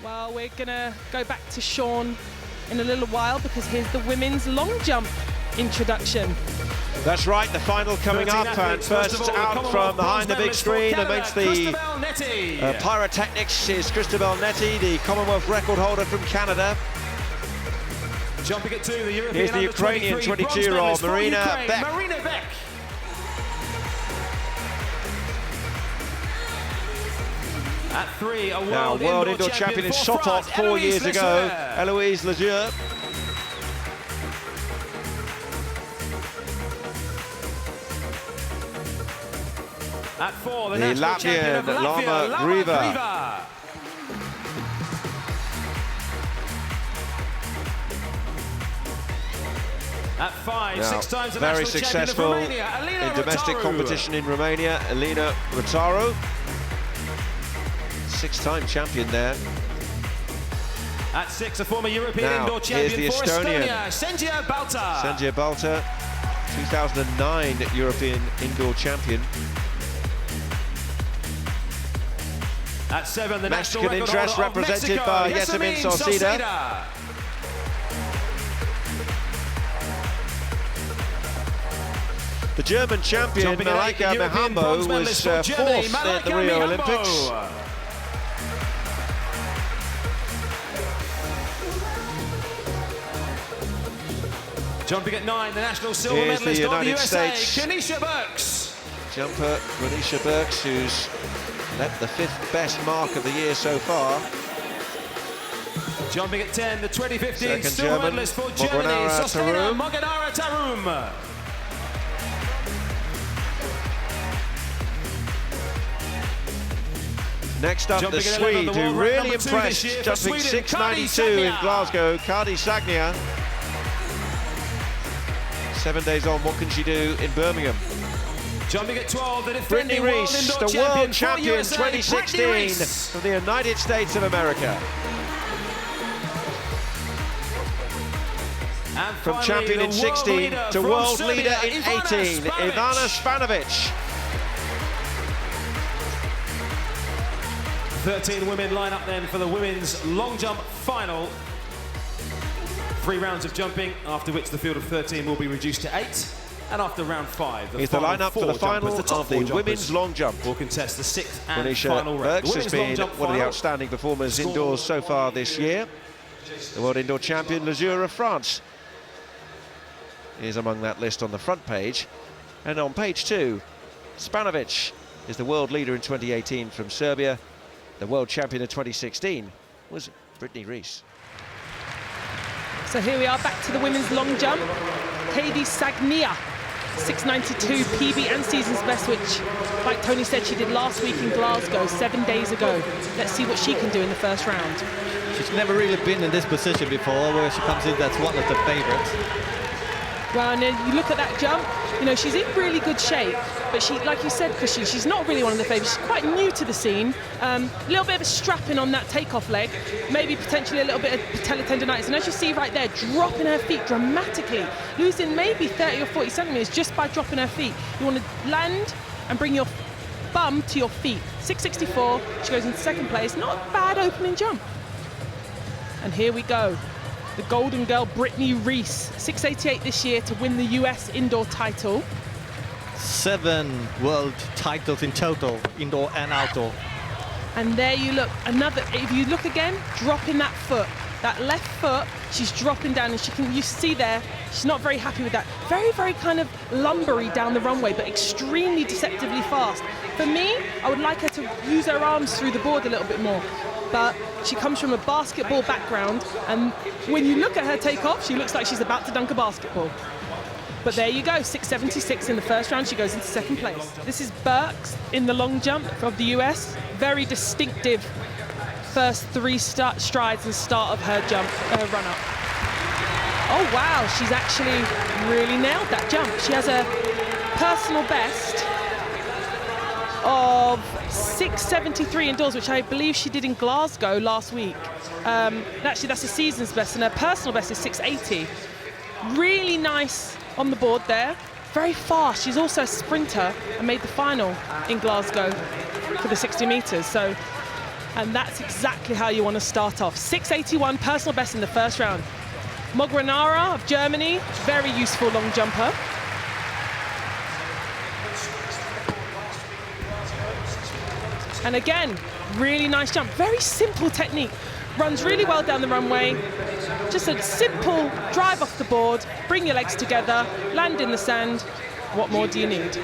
Well, we're going to go back to Sean in a little while because here's the women's long jump introduction. That's right, the final coming up, and first out from behind the big screen amongst the pyrotechnics is Christabel Netty, the Commonwealth record holder from Canada. Jumping at 2, the European Here's the Ukrainian 22-year-old Marina Beck. At 3, a world indoor champion in Sotot 4 years ago, Eloise Lejeune. At 4, the Latvian Lama Grieva. At 5, now, 6 times the very national successful champion of Romania, in domestic competition in Romania, Elena Rotaru. 6-time champion there. At 6, a former European indoor champion for Estonia, Senja Balta. Senja Balta, 2009 European indoor champion. At 7, the Mexican national interest represented by Yasemin Sauceda. The German champion Malaika Mihambo was fourth at the Rio Olympics. Jumping at 9, the national silver medalist the of the United USA, States Kenesha Burks. Jumper Kenesha Burks, who's left the 5th best mark of the year so far. Jumping at 10, the 2015 Second silver German, medalist for Germany, Sosthene Moguenara of Germany. Next up, the Swede, who really impressed, jumping 6.92 in Glasgow, Kadi Sagnia. 7 days on, what can she do in Birmingham? Jumping at 12, the Brittney Reese, the world champion 2016 from the United States of America. And from champion in 16 to world leader in 18, Ivana Spanovic. 13 women line up then for the women's long jump final. 3 rounds of jumping, after which the field of 13 will be reduced to 8. And after round 5, the lineup for the final of the women's long jump will contest the 6th and Kenesha final round. Burks has been one of the outstanding performers indoors so far this year. The world indoor champion, Lejeune of France, is among that list on the front page. And on page 2, Spanovic is the world leader in 2018 from Serbia. The world champion in 2016 was Brittney Reese. So here we are back to the women's long jump. Kadi Sagnia, 6.92 PB and season's best, which, like Tony said, she did last week in Glasgow, 7 days ago. Let's see what she can do in the first round. She's never really been in this position before, where she comes in, that's one of the favorites. Well, and then you look at that jump, you know, she's in really good shape, but she, like you said, Christian, she's not really one of the favourites. She's quite new to the scene. A little bit of a strapping on that takeoff leg, maybe potentially a little bit of patella tendonitis. And as you see right there, dropping her feet dramatically, losing maybe 30 or 40 centimetres just by dropping her feet. You want to land and bring your bum to your feet. 6.64, she goes into 2nd place. Not a bad opening jump. And here we go. The golden girl, Brittney Reese, 6.88 this year to win the US indoor title. 7 world titles in total, indoor and outdoor. And there you look, if you look again, dropping that foot, that left foot, she's dropping down, and you see there, she's not very happy with that. Very, very kind of lumbery down the runway, but extremely deceptively fast. For me, I would like her to use her arms through the board a little bit more. But she comes from a basketball background, and when you look at her take off, she looks like she's about to dunk a basketball. But there you go, 6.76 in the first round, she goes into 2nd place. This is Burks in the long jump of the US. Very distinctive first 3 strides and start of her jump, run-up. Oh wow, she's actually really nailed that jump. She has a personal best of 6.73 indoors, which I believe she did in Glasgow last week. Actually, that's a season's best, and her personal best is 6.80. Really nice on the board there. Very fast. She's also a sprinter and made the final in Glasgow for the 60 metres. So And that's exactly how you want to start off. 6.81 personal best in the first round. Moguenara of Germany, very useful long jumper. And again, really nice jump, very simple technique. Runs really well down the runway. Just a simple drive off the board, bring your legs together, land in the sand. What more do you need?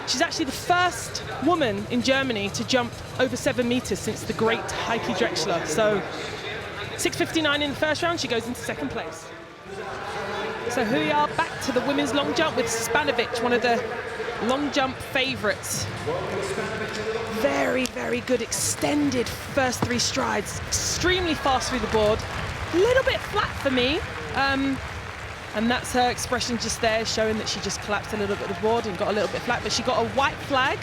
She's actually the first woman in Germany to jump over 7 meters since the great Heike Drechsler. So 6.59 in the first round, she goes into second place. So here we are back to the women's long jump with Spanovic, one of the long jump favorites. Very, very good extended first 3 strides. Extremely fast through the board. A little bit flat for me. And that's her expression just there, showing that she just collapsed a little bit of the board and got a little bit flat, but she got a white flag.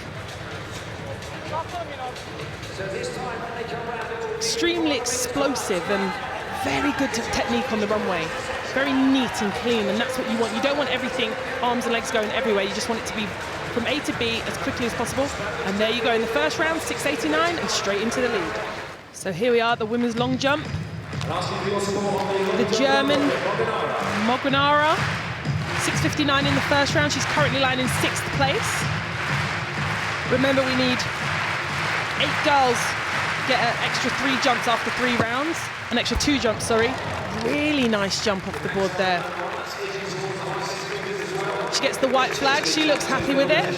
Extremely explosive and very good technique on the runway. Very neat and clean, and that's what you want. You don't want everything, arms and legs going everywhere. You just want it to be from A to B as quickly as possible. And there you go in the first round, 6.89, and straight into the lead. So here we are, the women's long jump. The German Moguenara, 6.59 in the first round. She's currently lying in 6th place. Remember, we need 8 girls get an extra 3 jumps after 3 rounds. An extra 2 jumps, sorry. Really nice jump off the board there. She gets the white flag. She looks happy with it.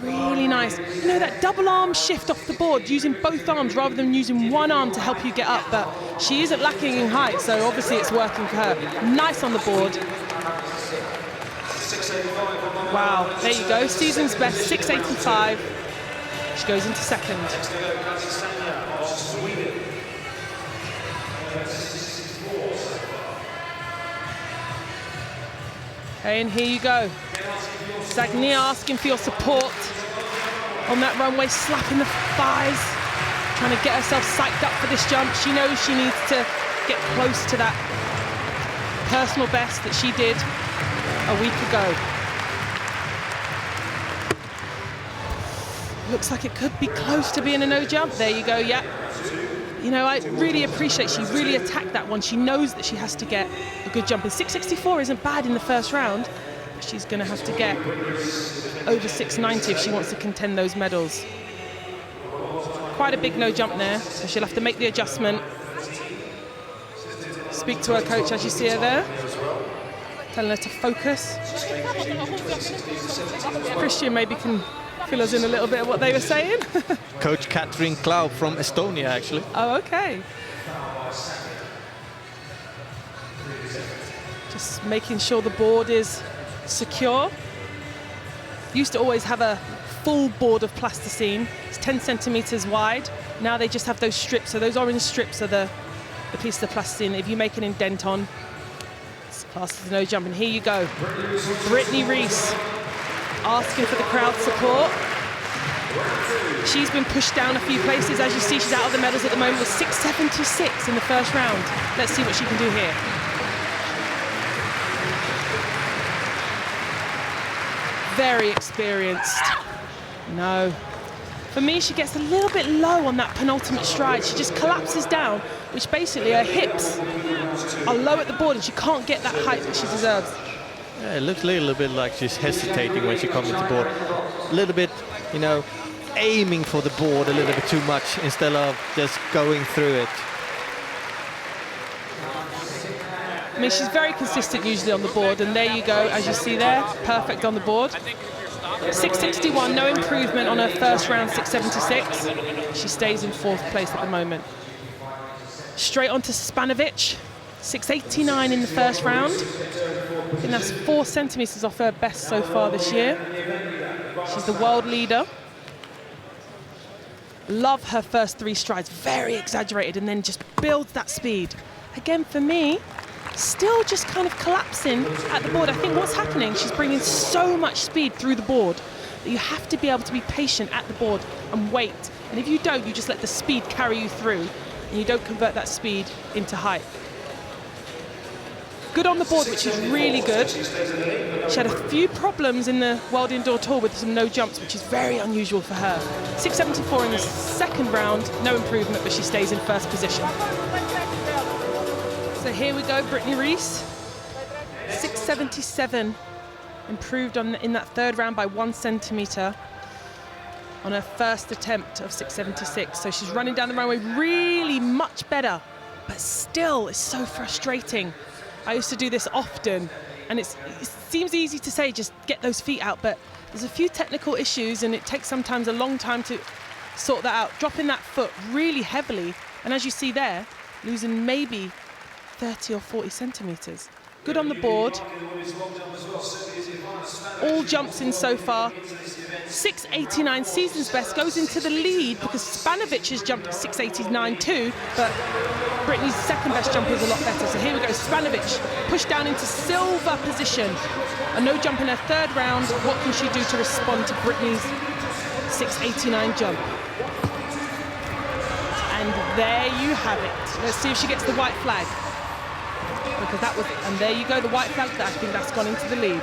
Really nice. You know, that double arm shift off the board, using both arms rather than using one arm to help you get up, but she isn't lacking in height, so obviously it's working for her. Nice on the board. Wow, there you go. Season's best, 6.85. She goes into second. Okay, and here you go. Sagnia asking for your support on that runway, slapping the thighs, trying to get herself psyched up for this jump. She knows she needs to get close to that personal best that she did a week ago. Looks like it could be close to being a no jump. There you go, yeah. You know, I really appreciate she really attacked that one. She knows that she has to get a good jump. And 6.64 isn't bad in the first round. She's going to have to get over 6.90 if she wants to contend those medals. Quite a big no jump there, so she'll have to make the adjustment. Speak to her coach as you see her there, telling her to focus. Christian maybe can fill us in a little bit of what they were saying. Coach Katrin Klau from Estonia, actually. Oh, okay. Just making sure the board is secure. Used to always have a full board of plasticine. It's 10 centimeters wide. Now they just have those strips. So those orange strips are the piece of plasticine. If you make an indent on, it's classed as no jump. And here you go. Brittney Reese asking for the crowd support. She's been pushed down a few places. As you see, she's out of the medals at the moment with 6.76 in the first round. Let's see what she can do here. Very experienced. No. For me, she gets a little bit low on that penultimate stride. She just collapses down, which basically her hips are low at the board and she can't get that height that she deserves. Yeah, it looks a little bit like she's hesitating when she comes into board. A little bit, you know, aiming for the board a little bit too much instead of just going through it. I mean, she's very consistent usually on the board, and there you go, as you see there, perfect on the board. 6.61, no improvement on her first round, 6.76. She stays in 4th place at the moment. Straight on to Spanovic, 6.89 in the first round. I think that's 4 centimeters off her best so far this year. She's the world leader. Love her first 3 strides, very exaggerated, and then just builds that speed. Again, for me, still just kind of collapsing at the board. I think what's happening, she's bringing so much speed through the board that you have to be able to be patient at the board and wait. And if you don't, you just let the speed carry you through and you don't convert that speed into height. Good on the board, which is really good. She had a few problems in the World Indoor Tour with some no jumps, which is very unusual for her. 6.74 in the second round, no improvement, but she stays in first position. So here we go, Brittney Reese. 6.77, improved in that third round by 1 centimetre on her first attempt of 6.76. So she's running down the runway really much better, but still it's so frustrating. I used to do this often, and it seems easy to say just get those feet out, but there's a few technical issues and it takes sometimes a long time to sort that out. Dropping that foot really heavily, and as you see there, losing maybe 30 or 40 centimetres. Good on the board. All jumps in so far. 6.89 season's best, goes into the lead because Spanovic has jumped at 6.89 too, but Brittney's second best jump is a lot better. So here we go, Spanovic pushed down into silver position. A no jump in her third round. What can she do to respond to Brittney's 6.89 jump? And there you have it. Let's see if she gets the white flag. Because that was, and there you go, the white flag. I think that's gone into the lead.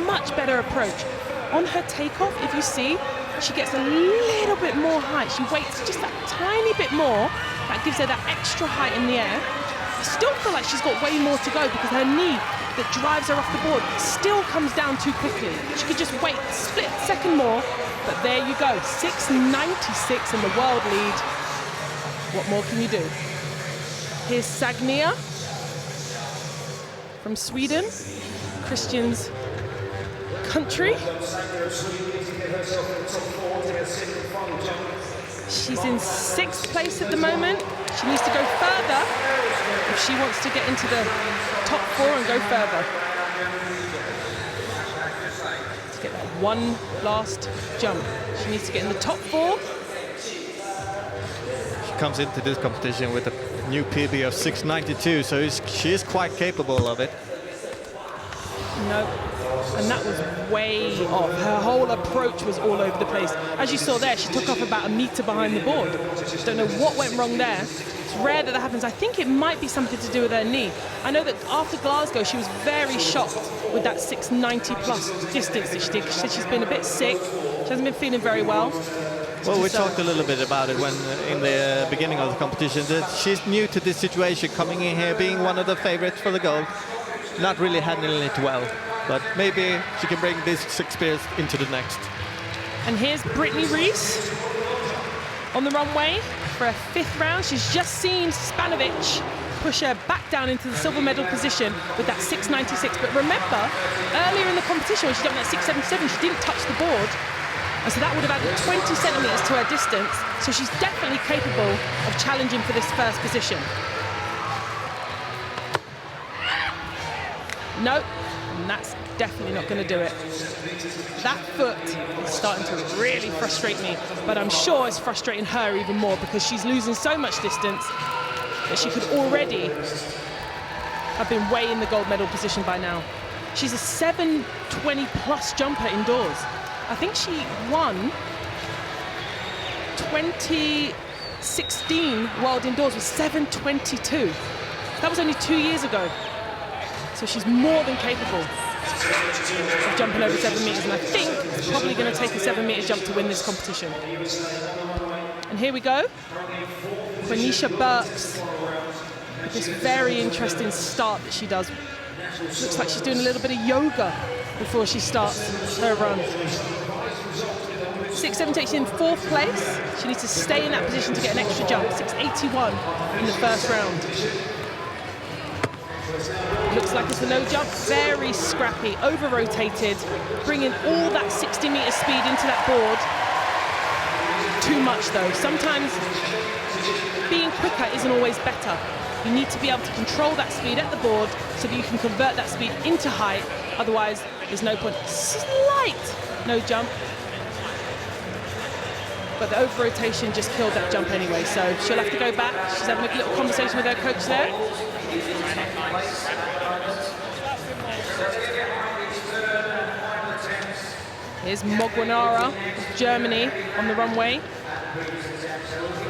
Much better approach. On her takeoff, if you see, she gets a little bit more height. She waits just that tiny bit more. That gives her that extra height in the air. I still feel like she's got way more to go because her knee that drives her off the board still comes down too quickly. She could just wait, split second more. But there you go, 6.96 in the world lead. What more can you do? Here's Sagnia from Sweden, Christian's country. She's in 6th place at the moment. She needs to go further if she wants to get into the top 4 and go further. To get that one last jump. She needs to get in the top 4. She comes into this competition with a new PB of 6.92, so she is quite capable of it. No, and that was way off. Her whole approach was all over the place. As you saw there, she took off about a metre behind the board. Don't know what went wrong there. It's rare that happens. I think it might be something to do with her knee. I know that after Glasgow, she was very shocked with that 6.90 plus distance that she did. She said she's been a bit sick. She hasn't been feeling very well. Well, we talked a little bit about it when in the beginning of the competition, that she's new to this situation, coming in here, being one of the favorites for the gold, not really handling it well. But maybe she can bring this experience into the next. And here's Brittney Reese on the runway for her 5th round. She's just seen Spanovic push her back down into the silver medal position with that 6.96. But remember, earlier in the competition when she jumped that 6.77, she didn't touch the board. And so that would have added 20 centimetres to her distance. So she's definitely capable of challenging for this first position. Nope. And that's definitely not going to do it. That foot is starting to really frustrate me, but I'm sure it's frustrating her even more because she's losing so much distance that she could already have been way in the gold medal position by now. She's a 7.20 plus jumper indoors. I think she won 2016 World Indoors with 7.22. That was only 2 years ago. So she's more than capable of jumping over 7 metres, and I think it's probably going to take a 7 metre jump to win this competition. And here we go. Quenisha Burks with this very interesting start that she does. Looks like she's doing a little bit of yoga before she starts her run. 6.78 in 4th place. She needs to stay in that position to get an extra jump. 6.81 in the first round. Looks like it's a no jump, very scrappy, over-rotated, bringing all that 60 metre speed into that board. Too much though. Sometimes being quicker isn't always better. You need to be able to control that speed at the board so that you can convert that speed into height. Otherwise, there's no point. Slight no jump. But the over-rotation just killed that jump anyway, so she'll have to go back. She's having a little conversation with her coach there. Here's Moguenara of Germany on the runway.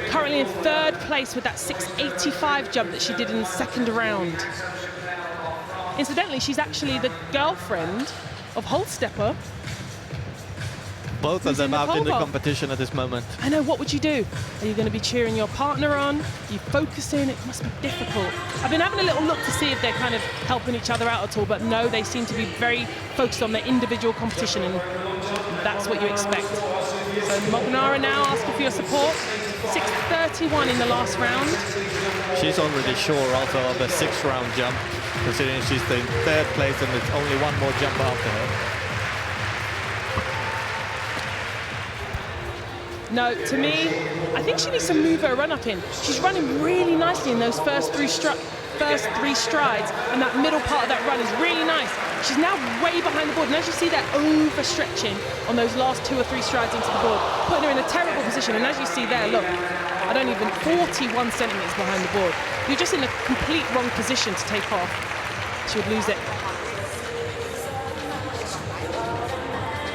Currently in 3rd place with that 6.85 jump that she did in the 2nd round. Incidentally, she's actually the girlfriend of Holstepper. Both of them out in the pole vault. competition at this moment. I know, what would you do? Are you going to be cheering your partner on? Are you focusing? It must be difficult. I've been having a little look to see if they're kind of helping each other out at all, but no, they seem to be very focused on their individual competition, and that's what you expect. So Moguenara now asking for your support. 6:31 in the last round. She's already sure also of a 6th round jump, considering she's in 3rd place and there's only one more jump after her. No, to me, I think she needs to move her run up in. She's running really nicely in those first three strides, and that middle part of that run is really nice. She's now way behind the board, and as you see that overstretching on those last 2 or 3 strides into the board, putting her in a terrible position. And as you see there, look, I don't even 41 centimeters behind the board. You're just in a complete wrong position to take off. She would lose it.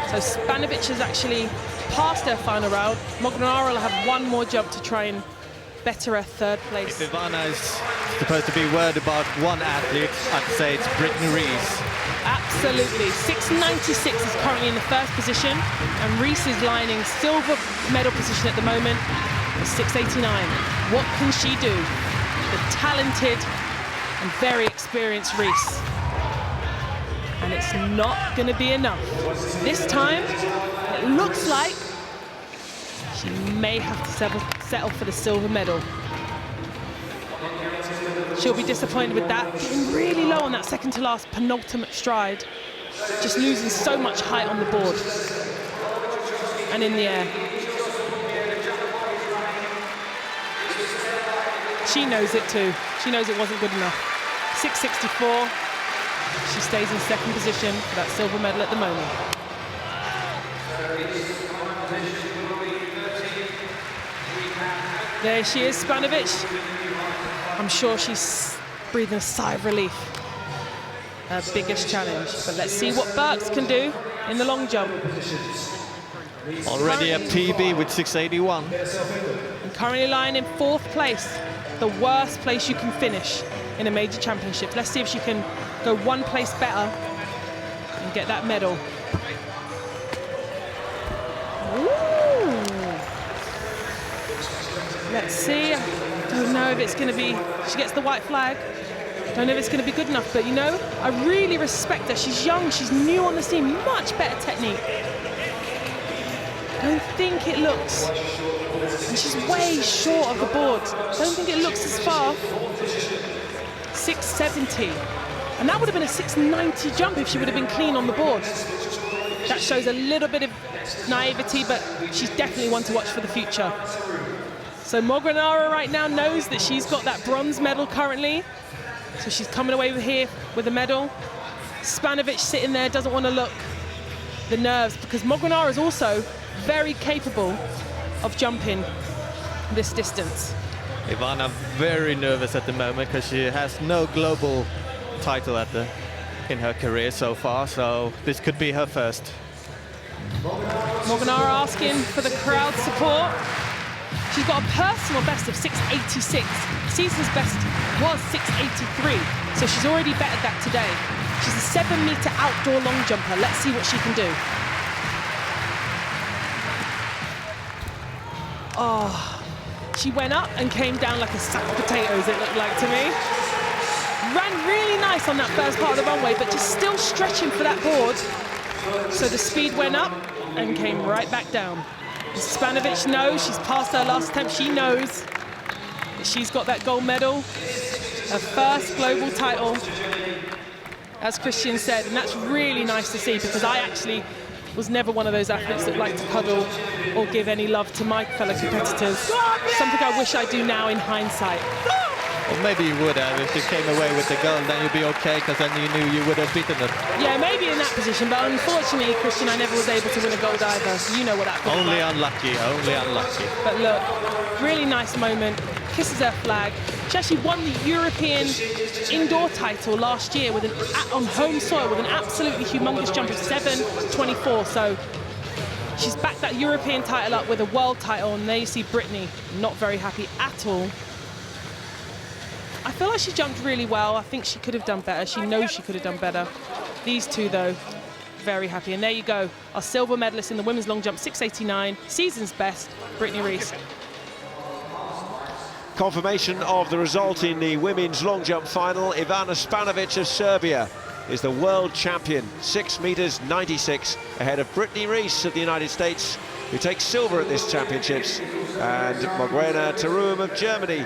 So Spanovic has actually passed her final round. Moguenara will have one more jump to try and better her 3rd place. If Ivana is supposed to be worried about one athlete, I'd say it's Brittney Reese. Absolutely. 6.96 is currently in the 1st position, and Reese is lining silver medal position at the moment with 6.89. What can she do? The talented and very experienced Reese. And it's not going to be enough. This time, it looks like she may have to settle for the silver medal. She'll be disappointed with that. Getting really low on that second to last penultimate stride. Just losing so much height on the board and in the air. She knows it too. She knows it wasn't good enough. 6.64. She stays in 2nd position for that silver medal at the moment. There she is, Spanovic. I'm sure she's breathing a sigh of relief. Her biggest challenge. But let's see what Burks can do in the long jump. Already a PB with 6.81. And currently lying in 4th place. The worst place you can finish in a major championship. Let's see if she can go 1 place better and get that medal. Ooh. Let's see. I don't know if it's going to be, she gets the white flag. Don't know if it's going to be good enough, but you know, I really respect her. She's young, she's new on the scene, much better technique. Don't think it looks, and she's way short of the board. Don't think it looks as far. 6.70. And that would have been a 6.90 jump if she would have been clean on the board. That shows a little bit of naivety, but she's definitely one to watch for the future. So Moguenara right now knows that she's got that bronze medal currently. So she's coming away here with a medal. Spanovic sitting there, doesn't want to look the nerves, because Moguenara is also very capable of jumping this distance. Ivana very nervous at the moment because she has no global title in her career so far, so this could be her first. Moguenara asking for the crowd support. She's got a personal best of 6.86. Season's best was 6.83, so she's already bettered that today. She's a 7-meter outdoor long jumper. Let's see what she can do. Oh, she went up and came down like a sack of potatoes, it looked like to me. Ran really nice on that first part of the runway, but just still stretching for that board. So the speed went up and came right back down. Spanovic knows, she's passed her last attempt, she knows that she's got that gold medal, her first global title, as Christian said, and that's really nice to see, because I actually was never one of those athletes that like to cuddle or give any love to my fellow competitors. Something I wish I do now in hindsight. Or maybe you would have. If you came away with the gold, then you'd be okay, because then you knew you would have beaten them. Yeah, maybe in that position, but unfortunately, Christian, I never was able to win a gold either. You know what that feels Only like. unlucky, only unlucky. But look, really nice moment. Kisses her flag. She actually won the European indoor title last year with on home soil with an absolutely humongous jump of 7.24. So she's backed that European title up with a world title, and there you see Brittney not very happy at all. I feel like she jumped really well. I think she could have done better. She knows she could have done better. These two, though, very happy. And there you go, our silver medalist in the women's long jump, 6:89, season's best, Brittney Reese. Confirmation of the result in the women's long jump final. Ivana Spanovic of Serbia is the world champion, 6 meters 96, ahead of Brittney Reese of the United States, who takes silver at this championships, and Moguenara of Germany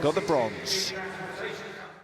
got the bronze.